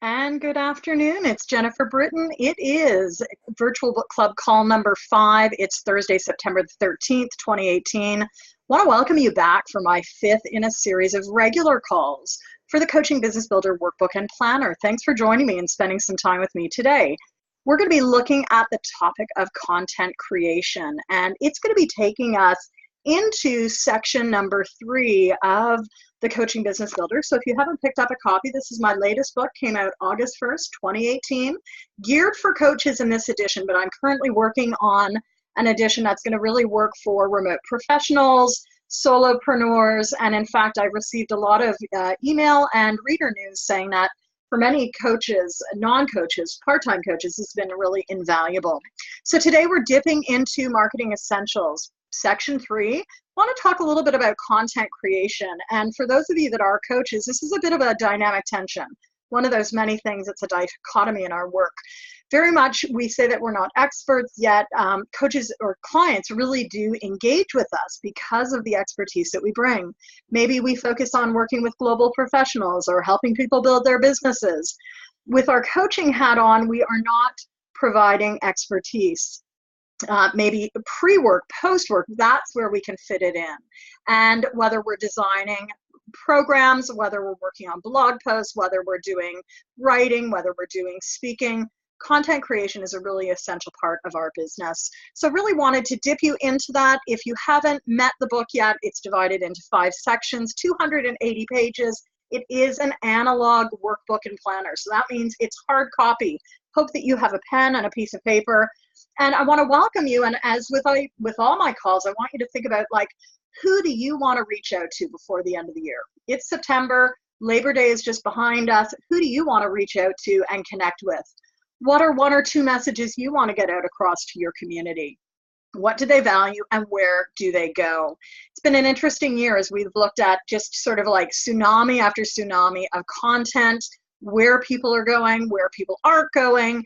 And good afternoon. It's Jennifer Britton. It is Virtual Book Club call number 5. It's Thursday, September the 13th, 2018. I want to welcome you back for my 5th in a series of regular calls for the Coaching Business Builder Workbook and Planner. Thanks for joining me and spending some time with me today. We're going to be looking at the topic of content creation, and it's going to be taking us into section number 3 of the Coaching Business Builder. So if you haven't picked up a copy, this is my latest book, came out August 1st, 2018, geared for coaches in this edition, but I'm currently working on an edition that's going to really work for remote professionals, solopreneurs, and in fact, I've received a lot of email and reader news saying that for many coaches, non-coaches, part-time coaches, it's been really invaluable. So today we're dipping into Marketing Essentials. Section 3, I want to talk a little bit about content creation. And for those of you that are coaches, this is a bit of a dynamic tension. One of those many things that's a dichotomy in our work. Very much we say that we're not experts, yet coaches or clients really do engage with us because of the expertise that we bring. Maybe we focus on working with global professionals or helping people build their businesses. With our coaching hat on, we are not providing expertise. Maybe pre-work, post-work, that's where we can fit it in. And whether we're designing programs, whether we're working on blog posts, whether we're doing writing, whether we're doing speaking, content creation is a really essential part of our business. So really wanted to dip you into that. If you haven't met the book yet, it's divided into 5 sections, 280 pages. It is an analog workbook and planner. So that means it's hard copy. Hope that you have a pen and a piece of paper. And I want to welcome you. And as with all my calls, I want you to think about, like, who do you want to reach out to before the end of the year? It's September. Labor Day is just behind us. Who do you want to reach out to and connect with? What are 1 or 2 messages you want to get out across to your community? What do they value and where do they go? It's been an interesting year as we've looked at just sort of like tsunami after tsunami of content, where people are going, where people aren't going.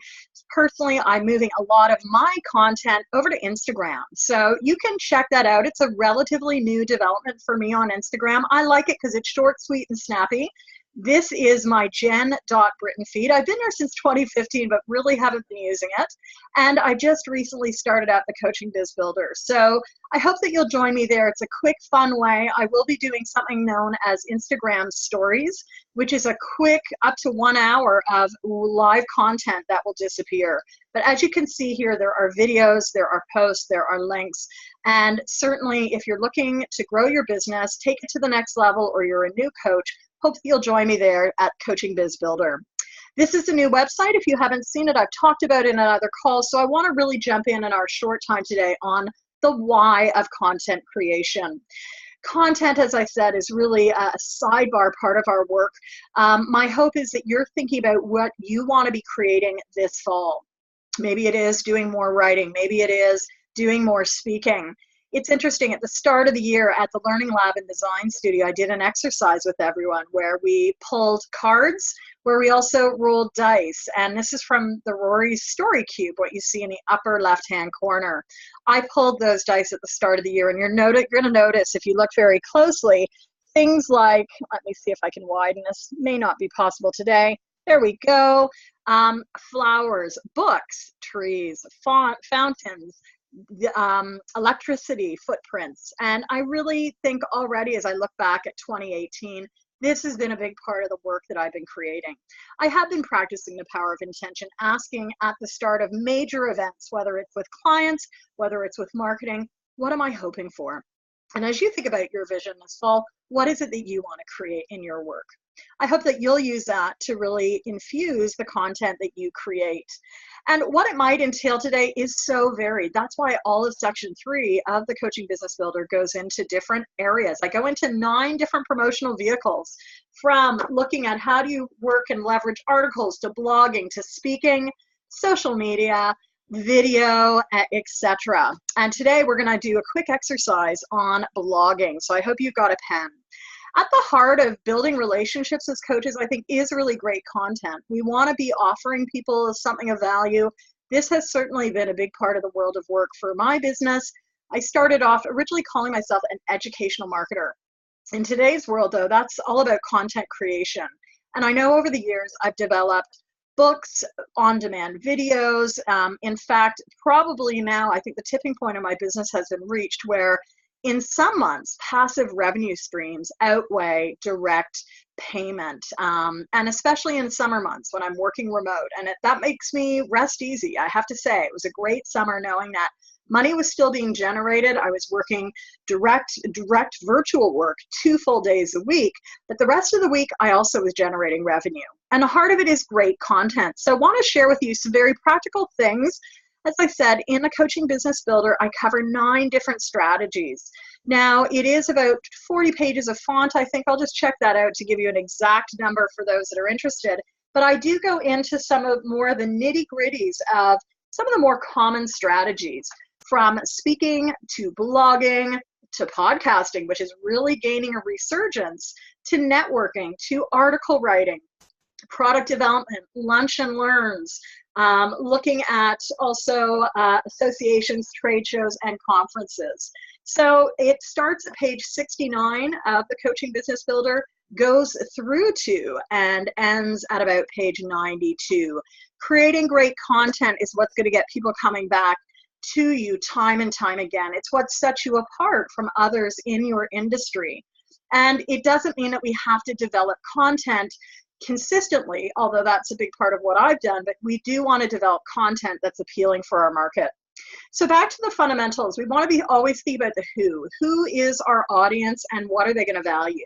Personally, I'm moving a lot of my content over to Instagram. So you can check that out. It's a relatively new development for me on Instagram. I like it because it's short, sweet, and snappy. This is my jen.britton feed. I've been there since 2015, but really haven't been using it. And I just recently started out the Coaching Biz Builder. So I hope that you'll join me there. It's a quick, fun way. I will be doing something known as Instagram Stories, which is a quick up to 1 hour of live content that will disappear. But as you can see here, there are videos, there are posts, there are links. And certainly if you're looking to grow your business, take it to the next level, or you're a new coach, hope that you'll join me there at Coaching Biz Builder. This is a new website. If you haven't seen it, I've talked about it in another call. So I want to really jump in our short time today on the why of content creation. Content, as I said, is really a sidebar part of our work. My hope is that you're thinking about what you want to be creating this fall. Maybe it is doing more writing. Maybe it is doing more speaking. It's interesting, at the start of the year at the Learning Lab and Design Studio, I did an exercise with everyone where we pulled cards, where we also rolled dice. And this is from the Rory's Story Cube, what you see in the upper left-hand corner. I pulled those dice at the start of the year, and you're going to notice, if you look very closely, things like, let me see if I can widen this, may not be possible today. There we go. Flowers, books, trees, fountains, electricity, footprints. And I really think already, as I look back at 2018, this has been a big part of the work that I've been creating. I have been practicing the power of intention, asking at the start of major events, whether it's with clients, whether it's with marketing, what am I hoping for? And as you think about your vision this fall, what is it that you want to create in your work? I hope that you'll use that to really infuse the content that you create. And what it might entail today is so varied. That's why all of section 3 of the Coaching Business Builder goes into different areas. I go into 9 different promotional vehicles, from looking at how do you work and leverage articles, to blogging, to speaking, social media, video, etc. And today we're going to do a quick exercise on blogging. So I hope you've got a pen. At the heart of building relationships as coaches, I think, is really great content. We want to be offering people something of value. This has certainly been a big part of the world of work for my business. I started off originally calling myself an educational marketer. In today's world, though, that's all about content creation. And I know over the years I've developed books, on-demand videos. In fact, probably now I think the tipping point of my business has been reached where in some months, passive revenue streams outweigh direct payment, and especially in summer months when I'm working remote. And that makes me rest easy. I have to say, it was a great summer knowing that money was still being generated. I was working direct virtual work 2 full days a week, but the rest of the week I also was generating revenue. And the heart of it is great content. So I want to share with you some very practical things. As I said, in the Coaching Business Builder, I cover 9 different strategies. Now, it is about 40 pages of font. I think I'll just check that out to give you an exact number for those that are interested. But I do go into some of more of the nitty-gritties of some of the more common strategies, from speaking to blogging to podcasting, which is really gaining a resurgence, to networking, to article writing, product development, lunch and learns, looking at also associations, trade shows, and conferences. So it starts at page 69 of the Coaching Business Builder, goes through to and ends at about page 92. Creating great content is what's going to get people coming back to you time and time again. It's what sets you apart from others in your industry. And it doesn't mean that we have to develop content consistently, although that's a big part of what I've done, but we do want to develop content that's appealing for our market. So back to the fundamentals, we want to be always think about the who. Who is our audience and what are they going to value?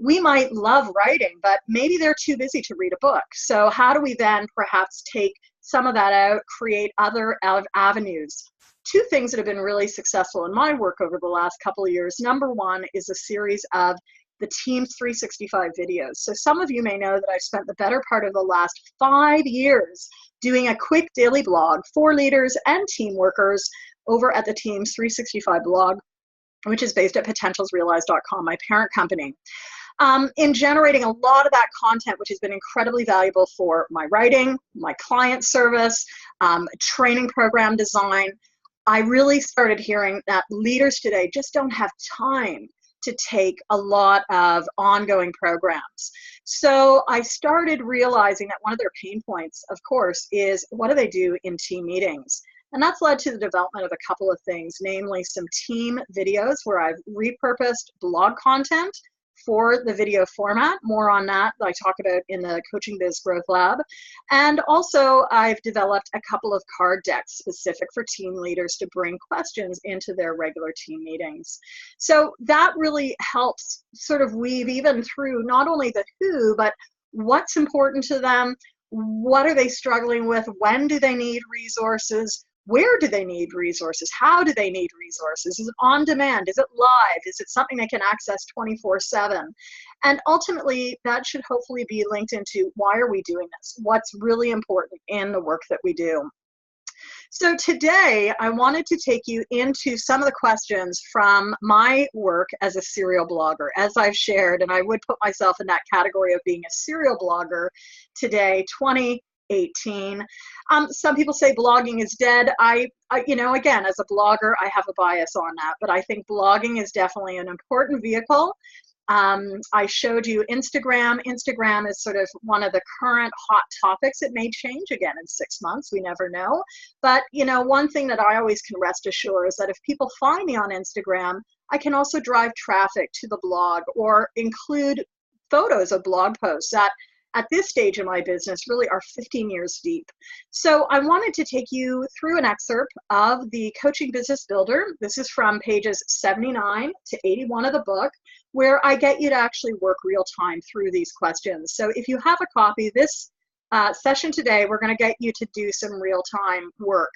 We might love writing, but maybe they're too busy to read a book. So how do we then perhaps take some of that out, create other avenues? 2 things that have been really successful in my work over the last couple of years. Number 1 is a series of the Teams 365 videos. So some of you may know that I've spent the better part of the last 5 years doing a quick daily blog for leaders and team workers over at the Teams 365 blog, which is based at potentialsrealized.com, my parent company. In generating a lot of that content, which has been incredibly valuable for my writing, my client service, training program design, I really started hearing that leaders today just don't have time to take a lot of ongoing programs. So I started realizing that one of their pain points, of course, is what do they do in team meetings? And that's led to the development of a couple of things, namely some team videos where I've repurposed blog content for the video format. More on that I talk about in the Coaching Biz Growth Lab. And also I've developed a couple of card decks specific for team leaders to bring questions into their regular team meetings. So that really helps sort of weave even through not only the who, but what's important to them, what are they struggling with, when do they need resources, where do they need resources? How do they need resources? Is it on demand? Is it live? Is it something they can access 24/7? And ultimately, that should hopefully be linked into why are we doing this? What's really important in the work that we do? So today, I wanted to take you into some of the questions from my work as a serial blogger. As I've shared, and I would put myself in that category of being a serial blogger today, 2018. Some people say blogging is dead. I, again, as a blogger, I have a bias on that, but I think blogging is definitely an important vehicle. I showed you Instagram. Instagram is sort of one of the current hot topics. It may change again in 6 months. We never know. But, one thing that I always can rest assured is that if people find me on Instagram, I can also drive traffic to the blog or include photos of blog posts that at this stage in my business really are 15 years deep. So I wanted to take you through an excerpt of the Coaching Business Builder. This is from pages 79 to 81 of the book, where I get you to actually work real time through these questions. So if you have a copy, this session today, we're going to get you to do some real time work.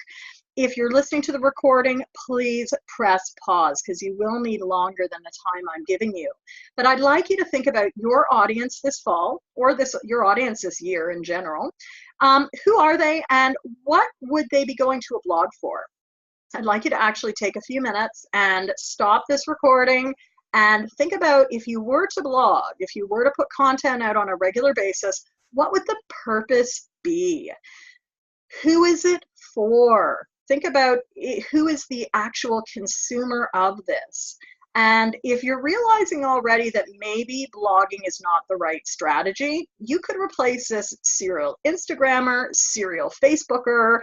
If you're listening to the recording, please press pause because you will need longer than the time I'm giving you. But I'd like you to think about your audience this fall, or your audience this year in general. Who are they and what would they be going to a blog for? I'd like you to actually take a few minutes and stop this recording and think about if you were to blog, if you were to put content out on a regular basis, what would the purpose be? Who is it for? Think about who is the actual consumer of this. And if you're realizing already that maybe blogging is not the right strategy, you could replace this serial Instagrammer, serial Facebooker.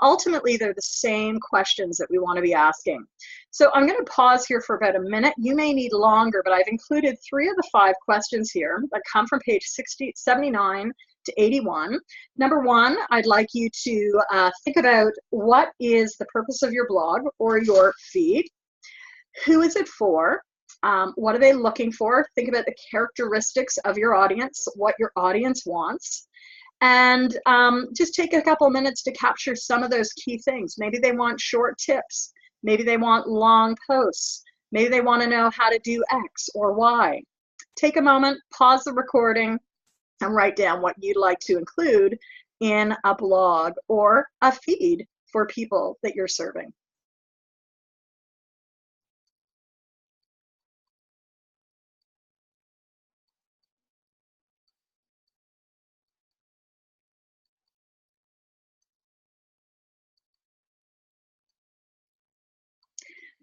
Ultimately, they're the same questions that we want to be asking. So I'm going to pause here for about a minute. You may need longer, but I've included 3 of the 5 questions here that come from page 79 to 81. Number 1, I'd like you to think about what is the purpose of your blog or your feed. Who is it for? What are they looking for? Think about the characteristics of your audience, what your audience wants. And just take a couple minutes to capture some of those key things. Maybe they want short tips. Maybe they want long posts. Maybe they want to know how to do X or Y. Take a moment, pause the recording, and write down what you'd like to include in a blog or a feed for people that you're serving.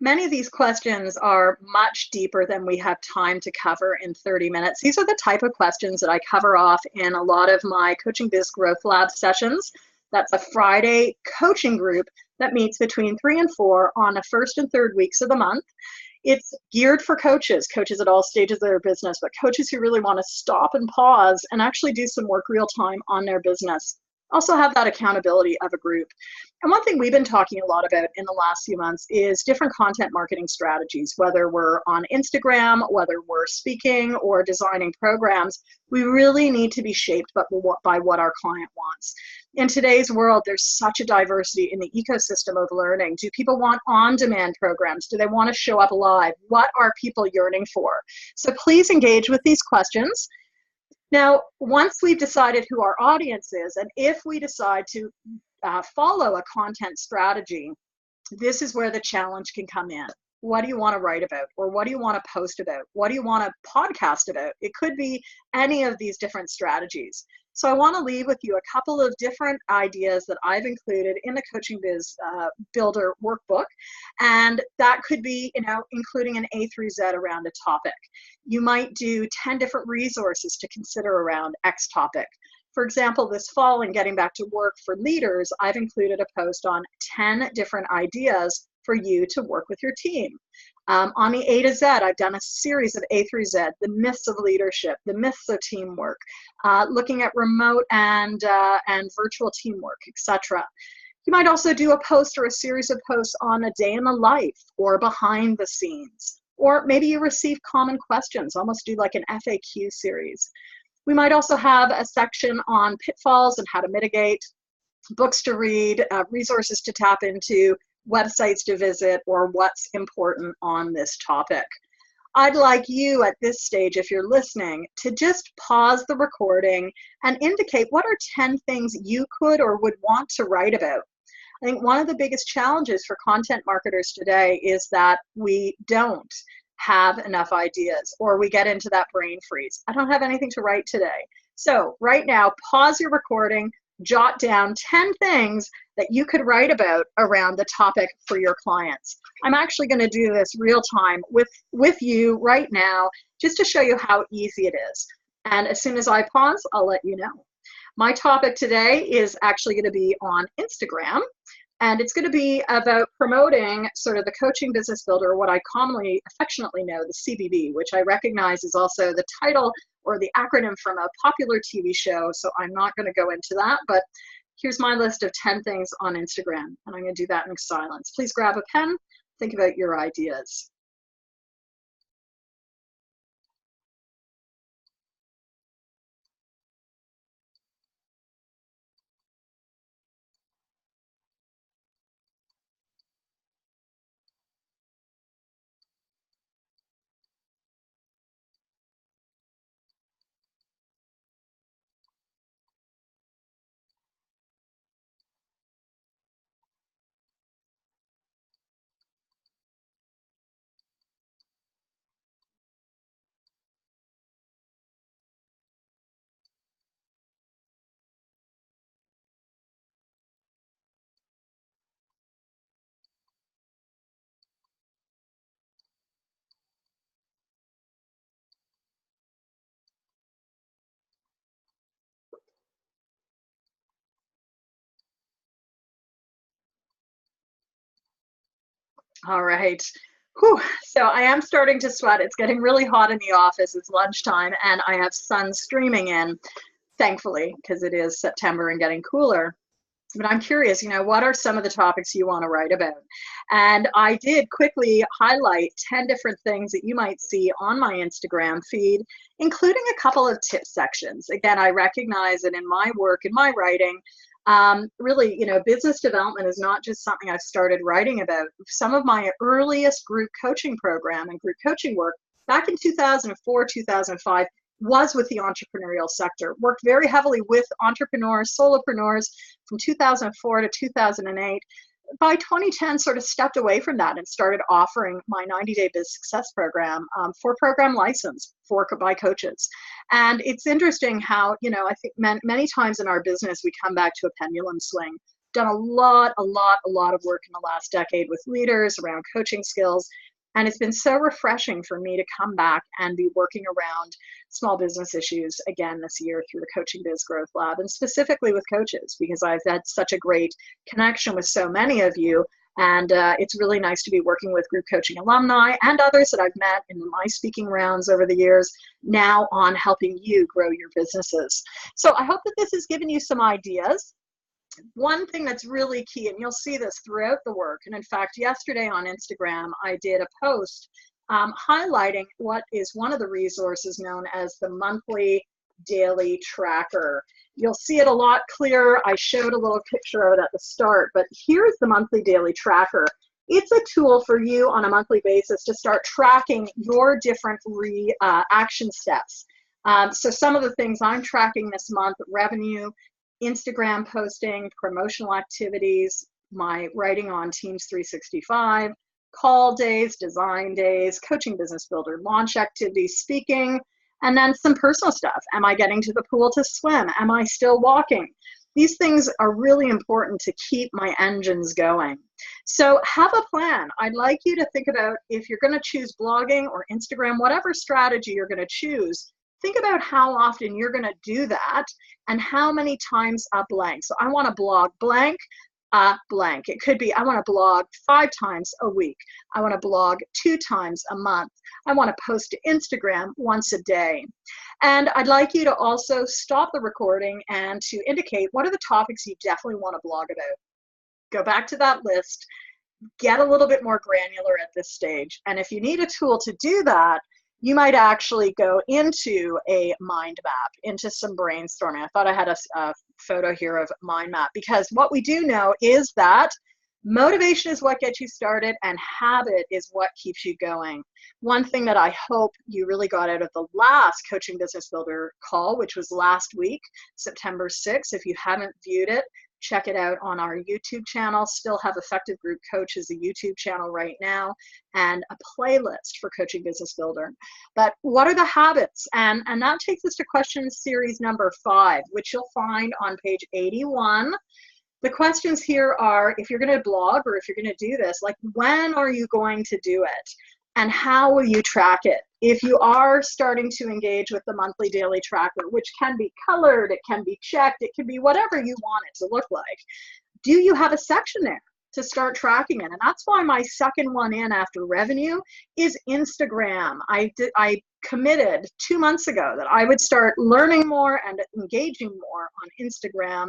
Many of these questions are much deeper than we have time to cover in 30 minutes. These are the type of questions that I cover off in a lot of my Coaching Biz Growth Lab sessions. That's a Friday coaching group that meets between 3 and 4 on the first and third weeks of the month. It's geared for coaches at all stages of their business, but coaches who really want to stop and pause and actually do some work real time on their business. Also have that accountability of a group. And one thing we've been talking a lot about in the last few months is different content marketing strategies, whether we're on Instagram, whether we're speaking or designing programs. We really need to be shaped by what our client wants. In today's world, there's such a diversity in the ecosystem of learning. Do people want on-demand programs? Do they want to show up live? What are people yearning for? So please engage with these questions. Now, once we've decided who our audience is, and if we decide to follow a content strategy, this is where the challenge can come in. What do you want to write about? Or what do you want to post about? What do you want to podcast about? It could be any of these different strategies. So I want to leave with you a couple of different ideas that I've included in the Coaching Biz Builder workbook. And that could be, including an A through Z around a topic. You might do 10 different resources to consider around X topic. For example, this fall in Getting Back to Work for Leaders, I've included a post on 10 different ideas for you to work with your team. On the A to Z, I've done a series of A through Z, the myths of leadership, the myths of teamwork, looking at remote and virtual teamwork, etc. You might also do a post or a series of posts on a day in the life or behind the scenes. Or maybe you receive common questions, almost do like an FAQ series. We might also have a section on pitfalls and how to mitigate, books to read, resources to tap into, websites to visit, or what's important on this topic. I'd like you at this stage, if you're listening, to just pause the recording and indicate what are 10 things you could or would want to write about. I think one of the biggest challenges for content marketers today is that we don't have enough ideas, or we get into that brain freeze. I don't have anything to write today. So right now, pause your recording, jot down 10 things that you could write about around the topic for your clients. I'm actually going to do this real time with you right now, just to show you how easy it is. And as soon as I pause, I'll let you know. My topic today is actually going to be on Instagram. And it's going to be about promoting sort of the Coaching Business Builder, what I commonly, affectionately know, the CBB, which I recognize is also the title or the acronym from a popular TV show. So I'm not going to go into that, but here's my list of 10 things on Instagram. And I'm going to do that in silence. Please grab a pen, think about your ideas. All right. Whew. So I am starting to sweat. It's getting really hot in the office. It's lunchtime and I have sun streaming in, thankfully, because it is September and getting cooler. But I'm curious, what are some of the topics you want to write about? And I did quickly highlight 10 different things that you might see on my Instagram feed, including a couple of tip sections. Again, I recognize that in my work, in my writing, really, business development is not just something I've started writing about. Some of my earliest group coaching program and group coaching work back in 2004, 2005 was with the entrepreneurial sector. Worked very heavily with entrepreneurs, solopreneurs from 2004 to 2008. By 2010, sort of stepped away from that and started offering my 90-day Biz Success program for program license by coaches. And it's interesting how, I think many times in our business, we come back to a pendulum swing. Done a lot of work in the last decade with leaders around coaching skills. And it's been so refreshing for me to come back and be working around small business issues again this year through the Coaching Biz Growth Lab, and specifically with coaches, because I've had such a great connection with so many of you. And it's really nice to be working with group coaching alumni and others that I've met in my speaking rounds over the years, now on helping you grow your businesses. So I hope that this has given you some ideas. One thing that's really key, and you'll see this throughout the work, and in fact, yesterday on Instagram, I did a post highlighting what is one of the resources known as the monthly daily tracker. You'll see it a lot clearer. I showed a little picture of it at the start, but here's the monthly daily tracker. It's a tool for you on a monthly basis to start tracking your different action steps. So some of the things I'm tracking this month: revenue, Instagram posting, promotional activities, my writing on Teams 365, call days, design days, coaching business builder, launch activities, speaking, and then some personal stuff. Am I getting to the pool to swim? Am I still walking? These things are really important to keep my engines going. So have a plan. I'd like you to think about, if you're going to choose blogging or Instagram, whatever strategy you're going to choose, think about how often you're going to do that and how many times a blank. So I want to blog blank, blank. It could be I want to blog 5 times a week. I want to blog 2 times a month. I want to post to Instagram once a day. And I'd like you to also stop the recording and to indicate what are the topics you definitely want to blog about. Go back to that list, get a little bit more granular at this stage. And if you need a tool to do that, you might actually go into a mind map, into some brainstorming. I thought I had a photo here of mind map, because what we do know is that motivation is what gets you started and habit is what keeps you going. One thing that I hope you really got out of the last Coaching Business Builder call, which was last week, September 6th, if you haven't viewed it, check it out on our YouTube channel. Still have Effective Group Coach as a YouTube channel right now, and a playlist for Coaching Business Builder. But what are the habits? And that takes us to question series number 5, which you'll find on page 81. The questions here are, if you're going to blog or if you're going to do this, like, when are you going to do it? And how will you track it? If you are starting to engage with the monthly daily tracker, which can be colored, it can be checked, it can be whatever you want it to look like, do you have a section there to start tracking it? And that's why my second one in after revenue is Instagram. I committed 2 months ago that I would start learning more and engaging more on Instagram.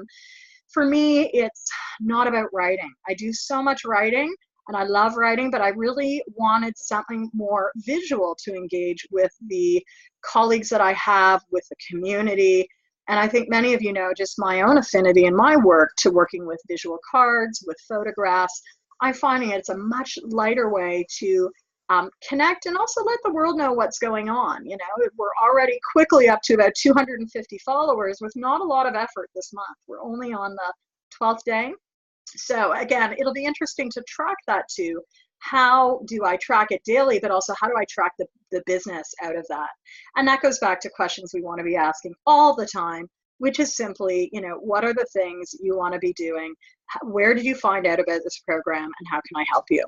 For me, it's not about writing. I do so much writing, and I love writing, but I really wanted something more visual to engage with the colleagues that I have, with the community. And I think many of you know just my own affinity in my work to working with visual cards, with photographs. I'm finding it's a much lighter way to connect and also let the world know what's going on. We're already quickly up to about 250 followers with not a lot of effort this month. We're only on the 12th day. So again, it'll be interesting to track that too. How do I track it daily, but also how do I track the business out of that? And that goes back to questions we want to be asking all the time, which is simply, what are the things you want to be doing? Where did you find out about this program, and how can I help you?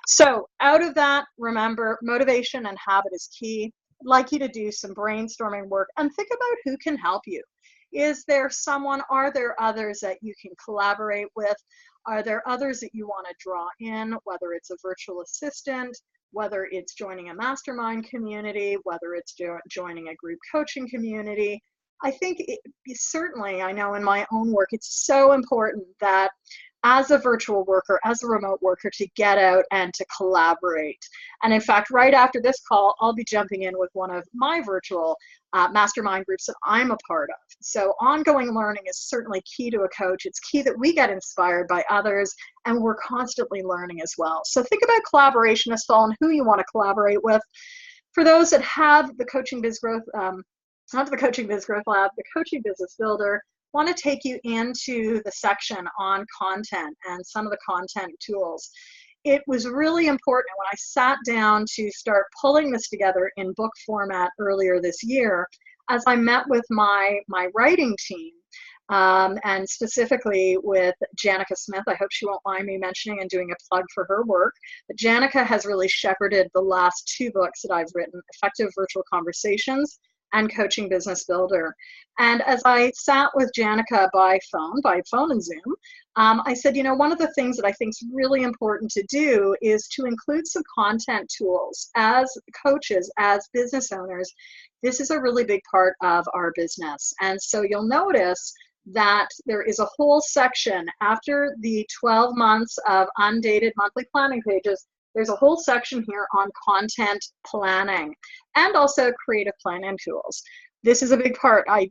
So out of that, remember, motivation and habit is key. I'd like you to do some brainstorming work and think about who can help you. Is there someone, are there others that you can collaborate with? Are there others that you want to draw in, whether it's a virtual assistant, whether it's joining a mastermind community, whether it's joining a group coaching community? I think certainly, I know in my own work, it's so important that as a virtual worker, as a remote worker, to get out and to collaborate. And in fact, right after this call, I'll be jumping in with one of my virtual mastermind groups that I'm a part of. So ongoing learning is certainly key to a coach. It's key that we get inspired by others, and we're constantly learning as well. So think about collaboration as well and who you want to collaborate with. For those that have the Coaching Biz Growth, not the Coaching Biz Growth Lab, the Coaching Business Builder, want to take you into the section on content and some of the content tools. It was really important when I sat down to start pulling this together in book format earlier this year, as I met with my writing team, and specifically with Janica Smith. I hope she won't mind me mentioning and doing a plug for her work. But Janica has really shepherded the last 2 books that I've written, Effective Virtual Conversations and Coaching Business Builder. And as I sat with Janica by phone and Zoom, I said, you know, one of the things that I think is really important to do is to include some content tools. As coaches, as business owners, this is a really big part of our business. And so you'll notice that there is a whole section after the 12 months of undated monthly planning pages. There's a whole section here on content planning and also creative planning tools. This is a big part. I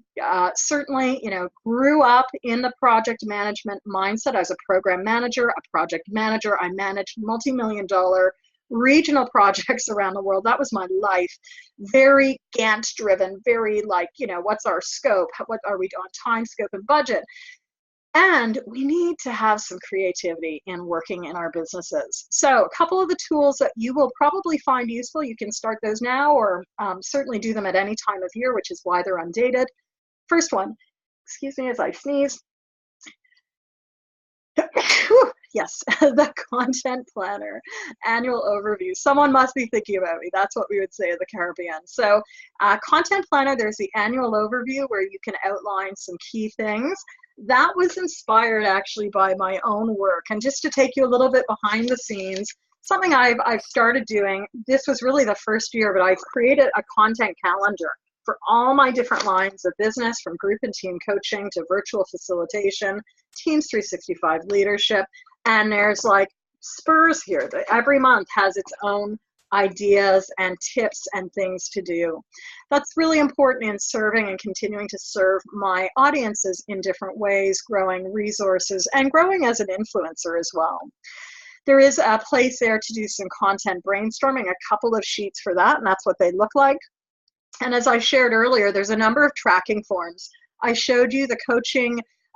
certainly, grew up in the project management mindset. I was a program manager, a project manager. I managed multi-million-dollar regional projects around the world. That was my life. Very Gantt driven, very what's our scope? What are we on time, scope, and budget? And we need to have some creativity in working in our businesses. So a couple of the tools that you will probably find useful, you can start those now or certainly do them at any time of year, which is why they're undated. First one, excuse me as I sneeze. Yes, the content planner, annual overview. Someone must be thinking about me. That's what we would say in the Caribbean. So content planner, there's the annual overview where you can outline some key things. That was inspired actually by my own work. And just to take you a little bit behind the scenes, something I've started doing, this was really the first year, but I've created a content calendar for all my different lines of business, from group and team coaching to virtual facilitation, Teams 365 leadership. And there's like spurs here that every month has its own ideas and tips and things to do. That's really important in serving and continuing to serve my audiences in different ways, growing resources and growing as an influencer as well. There is a place there to do some content brainstorming, a couple of sheets for that, and that's what they look like. And as I shared earlier, there's a number of tracking forms. I showed you the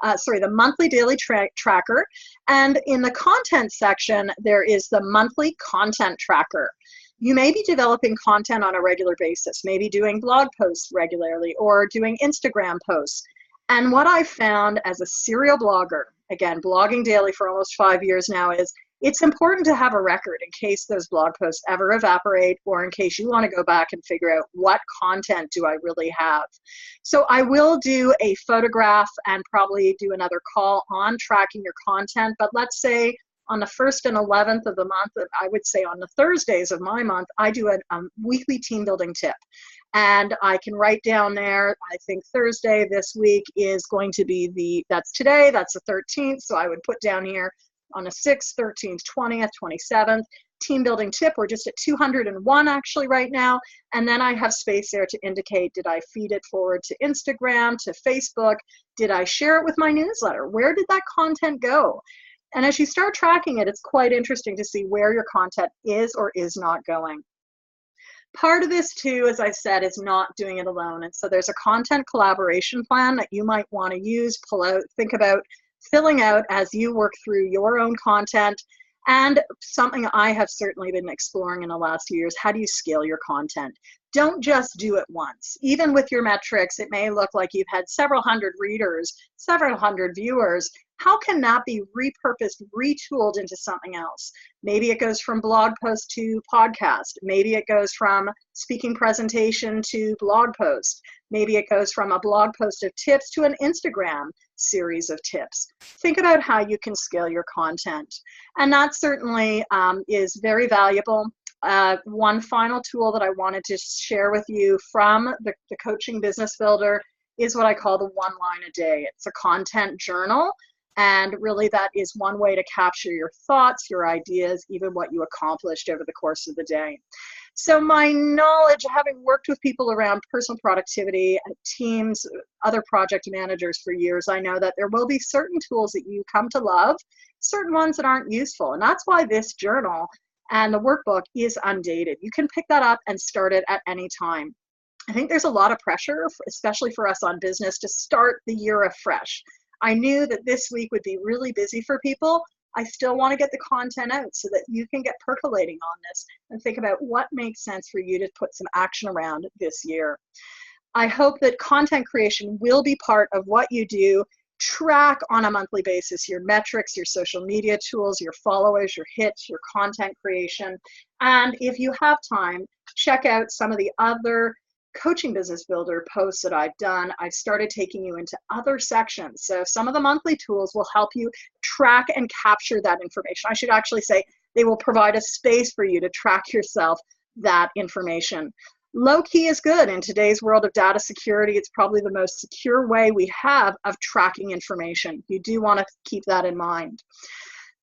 the monthly daily tracker. And in the content section, there is the monthly content tracker. You may be developing content on a regular basis, maybe doing blog posts regularly or doing Instagram posts. And what I found as a serial blogger, again, blogging daily for almost 5 years now, is it's important to have a record in case those blog posts ever evaporate or in case you want to go back and figure out what content do I really have. So I will do a photograph and probably do another call on tracking your content, but let's say on the 1st and 11th of the month, I would say on the Thursdays of my month, I do a weekly team building tip. And I can write down there, I think Thursday this week is going to be that's today, that's the 13th. So I would put down here on the 6th, 13th, 20th, 27th, team building tip. We're just at 201 actually right now. And then I have space there to indicate, did I feed it forward to Instagram, to Facebook? Did I share it with my newsletter? Where did that content go? And as you start tracking it, it's quite interesting to see where your content is or is not going. Part of this too, as I said, is not doing it alone. And so there's a content collaboration plan that you might want to use, pull out, think about filling out as you work through your own content. And something I have certainly been exploring in the last few years, how do you scale your content? Don't just do it once. Even with your metrics, it may look like you've had several hundred readers, several hundred viewers. How can that be repurposed, retooled into something else? Maybe it goes from blog post to podcast. Maybe it goes from speaking presentation to blog post. Maybe it goes from a blog post of tips to an Instagram series of tips. Think about how you can scale your content. And that certainly is very valuable. One final tool that I wanted to share with you from the Coaching Business Builder is what I call the one line a day. It's a content journal, and really that is one way to capture your thoughts, your ideas, even what you accomplished over the course of the day. So my knowledge, having worked with people around personal productivity, teams, other project managers for years, I know that there will be certain tools that you come to love, certain ones that aren't useful. And that's why this journal and the workbook is undated. You can pick that up and start it at any time. I think there's a lot of pressure, especially for us on business, to start the year afresh. I knew that this week would be really busy for people. I still want to get the content out so that you can get percolating on this and think about what makes sense for you to put some action around this year. I hope that content creation will be part of what you do. Track on a monthly basis your metrics, your social media tools, your followers, your hits, your content creation. And if you have time, check out some of the other Coaching Business Builder posts that I've done. I've started taking you into other sections. So some of the monthly tools will help you track and capture that information. I should actually say they will provide a space for you to track yourself that information. Low key is good. In today's world of data security, it's probably the most secure way we have of tracking information. You do want to keep that in mind.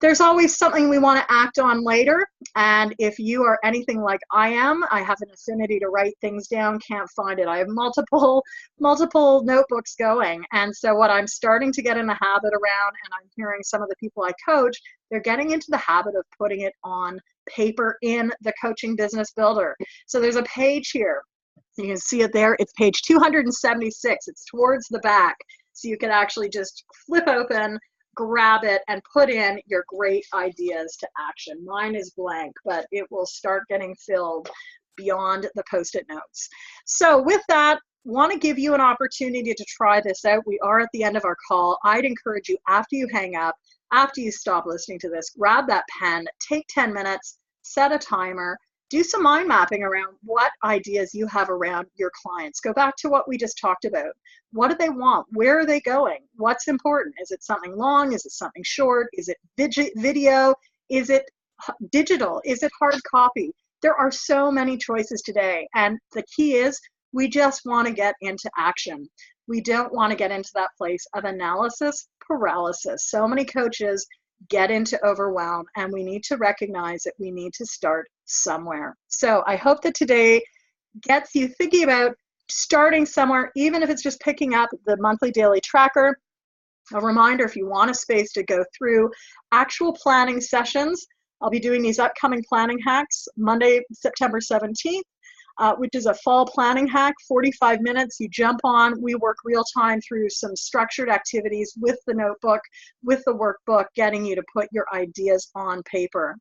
There's always something we want to act on later, and if you are anything like I am, I have an affinity to write things down, can't find it. I have multiple notebooks going, and so what I'm starting to get in the habit around, and I'm hearing some of the people I coach, they're getting into the habit of putting it on paper in the Coaching Business Builder. So there's a page here. You can see it there. It's page 276. It's towards the back, so you can actually just flip open, grab it, and put in your great ideas to action. Mine is blank, but it will start getting filled beyond the Post-it notes. So with that, want to give you an opportunity to try this out. We are at the end of our call. I'd encourage you, after you hang up, after you stop listening to this, grab that pen, take 10 minutes, set a timer, do some mind mapping around what ideas you have around your clients. Go back to what we just talked about. What do they want? Where are they going? What's important? Is it something long? Is it something short? Is it video? Is it digital? Is it hard copy? There are so many choices today. And the key is we just want to get into action. We don't want to get into that place of analysis paralysis. So many coaches get into overwhelm, and we need to recognize that we need to start somewhere. So I hope that today gets you thinking about starting somewhere, even if it's just picking up the monthly daily tracker. A reminder, if you want a space to go through actual planning sessions, I'll be doing these upcoming planning hacks Monday, September 17th, which is a fall planning hack, 45 minutes. You jump on, we work real time through some structured activities with the notebook, with the workbook, getting you to put your ideas on paper.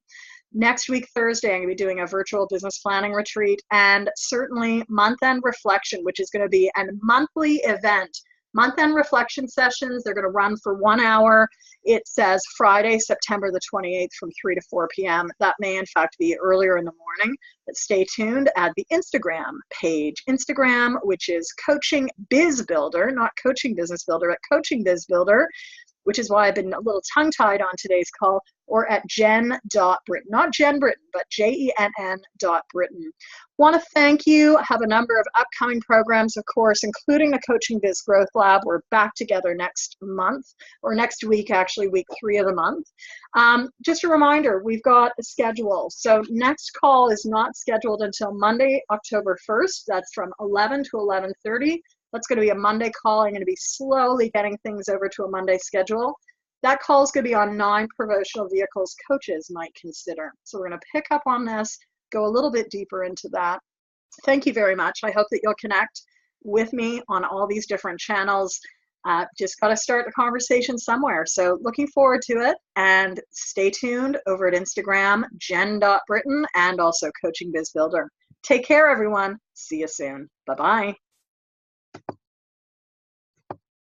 Next week, Thursday, I'm going to be doing a virtual business planning retreat, and certainly month-end reflection, which is going to be a monthly event. Month-end reflection sessions, they're going to run for 1 hour. It says Friday, September the 28th from 3 to 4 p.m. That may in fact be earlier in the morning, but stay tuned at the Instagram page. Instagram, which is Coaching Biz Builder, not Coaching Business Builder, but Coaching Biz Builder, which is why I've been a little tongue-tied on today's call, or at jen.britton, not Jen Britton, but JENN.Britton. Want to thank you. Have a number of upcoming programs, of course, including the Coaching Biz Growth Lab. We're back together next month, or next week, actually, week 3 of the month. Just a reminder, we've got a schedule. So next call is not scheduled until Monday, October 1st. That's from 11 to 11:30. That's going to be a Monday call. I'm going to be slowly getting things over to a Monday schedule. That call is going to be on 9 promotional vehicles coaches might consider. So we're going to pick up on this, go a little bit deeper into that. Thank you very much. I hope that you'll connect with me on all these different channels. Just got to start the conversation somewhere. So looking forward to it, and stay tuned over at Instagram, jen.britton, and also Coaching Biz Builder. Take care, everyone. See you soon. Bye-bye.